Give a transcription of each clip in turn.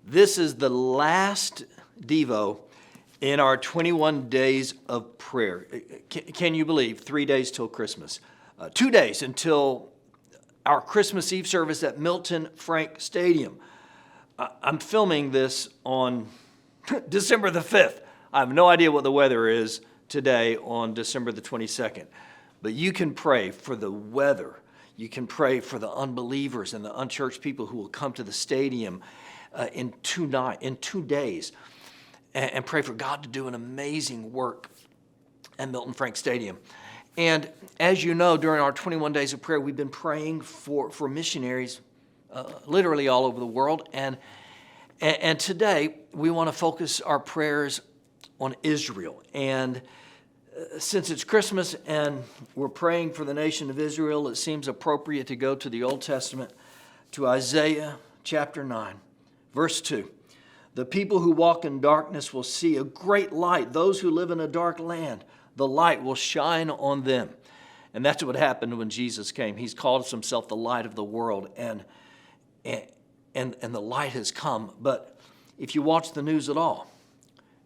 This is the last Devo in our 21 days of prayer. Can you believe 3 days till Christmas? 2 days until our Christmas Eve service at Milton Frank Stadium. I'm filming this on December the 5th. I have no idea what the weather is today on December the 22nd. But you can pray for the weather. You can pray for the unbelievers and the unchurched people who will come to the stadium in 2 days. And pray for God to do an amazing work at Milton Frank Stadium. And as you know, during our 21 days of prayer, we've been praying for missionaries literally all over the world. And today, we want to focus our prayers on Israel. And since it's Christmas and we're praying for the nation of Israel, it seems appropriate to go to the Old Testament, to Isaiah chapter 9, verse 2. The people who walk in darkness will see a great light. Those who live in a dark land, the light will shine on them. And that's what happened when Jesus came. He's called himself the light of the world, and the light has come. But if you watch the news at all,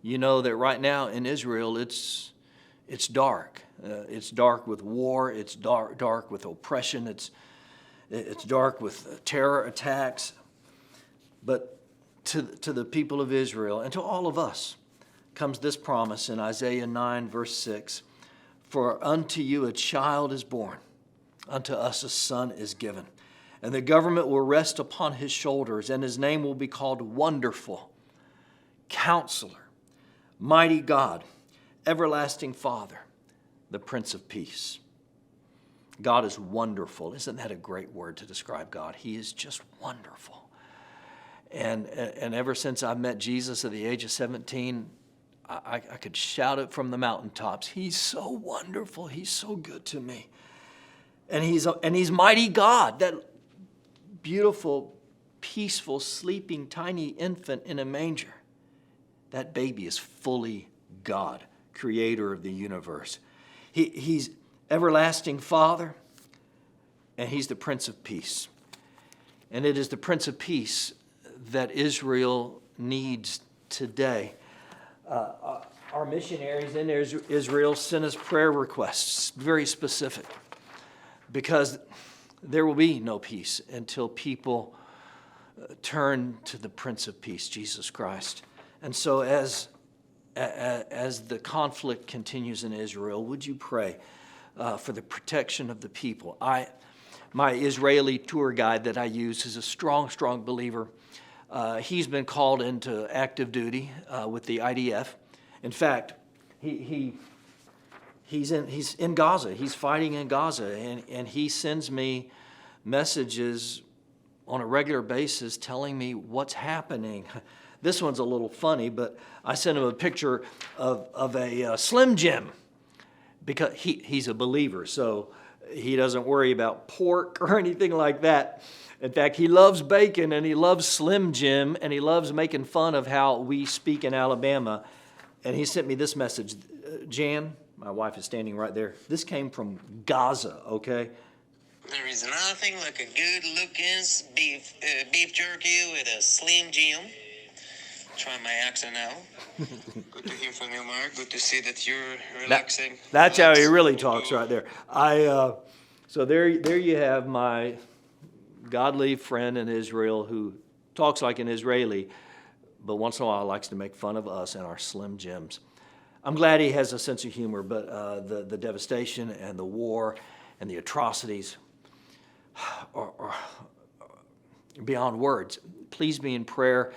you know that right now in Israel, it's dark. It's dark with war. It's dark with oppression. It's dark with terror attacks. But to the people of Israel and to all of us comes this promise in Isaiah 9, verse 6. For unto you a child is born, unto us a son is given, and the government will rest upon his shoulders, and his name will be called Wonderful, Counselor, Mighty God, Everlasting Father, the Prince of Peace. God is wonderful. Isn't that a great word to describe God? He is just wonderful. And ever since I met Jesus at the age of 17, I could shout it from the mountaintops. He's so wonderful. He's so good to me. And he's mighty God, that beautiful, peaceful, sleeping, tiny infant in a manger. That baby is fully God, creator of the universe. He's everlasting Father, and he's the Prince of Peace. And it is the Prince of Peace that Israel needs today. Our missionaries in Israel sent us prayer requests, very specific, because there will be no peace until people turn to the Prince of Peace, Jesus Christ. And so as the conflict continues in Israel, would you pray for the protection of the people? My Israeli tour guide that I use is a strong believer. He's been called into active duty with the IDF. In fact, he's in Gaza. He's fighting in Gaza, and he sends me messages on a regular basis telling me what's happening. This one's a little funny, but I sent him a picture of a Slim Jim because he's a believer, so he doesn't worry about pork or anything like that. In fact, he loves bacon, and he loves Slim Jim, and he loves making fun of how we speak in Alabama. And he sent me this message. Jan, my wife is standing right there. This came from Gaza, okay? There is nothing like a good-looking beef jerky with a Slim Jim. Try my accent now. Good to hear from you, Mark. Good to see that you're relaxing. That's how he really talks right there. So there you have my godly friend in Israel who talks like an Israeli, but once in a while likes to make fun of us and our Slim Jims. I'm glad he has a sense of humor, but the devastation and the war and the atrocities are beyond words. Please be in prayer.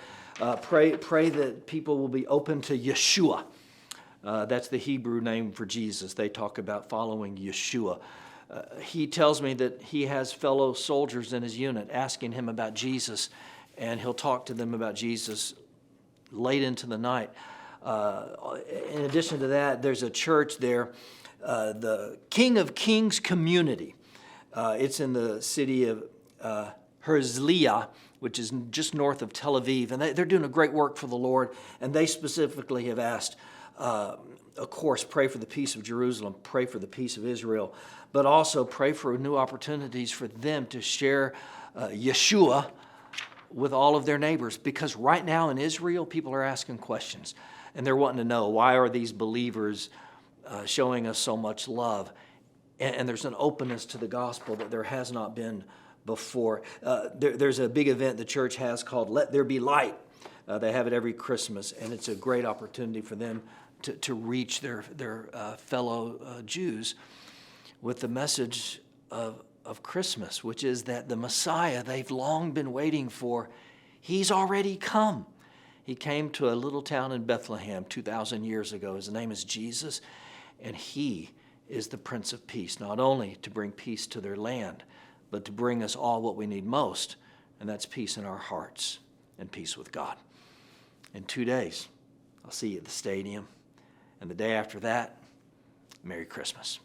Pray that people will be open to Yeshua. That's the Hebrew name for Jesus. They talk about following Yeshua. He tells me that he has fellow soldiers in his unit asking him about Jesus, and he'll talk to them about Jesus late into the night. In addition to that, there's a church there, the King of Kings Community. It's in the city of Herzliya, which is just north of Tel Aviv, and they're doing a great work for the Lord, and they specifically have asked, of course, pray for the peace of Jerusalem, pray for the peace of Israel, but also pray for new opportunities for them to share Yeshua with all of their neighbors, because right now in Israel, people are asking questions, and they're wanting to know, why are these believers showing us so much love? And there's an openness to the gospel that there has not been before. There's a big event the church has called Let There Be Light. They have it every Christmas, and it's a great opportunity for them to reach their fellow Jews with the message of Christmas, which is that the Messiah they've long been waiting for, he's already come. He came to a little town in Bethlehem 2,000 years ago. His name is Jesus, and he is the Prince of Peace, not only to bring peace to their land, but to bring us all what we need most, and that's peace in our hearts and peace with God. In 2 days, I'll see you at the stadium, and the day after that, Merry Christmas.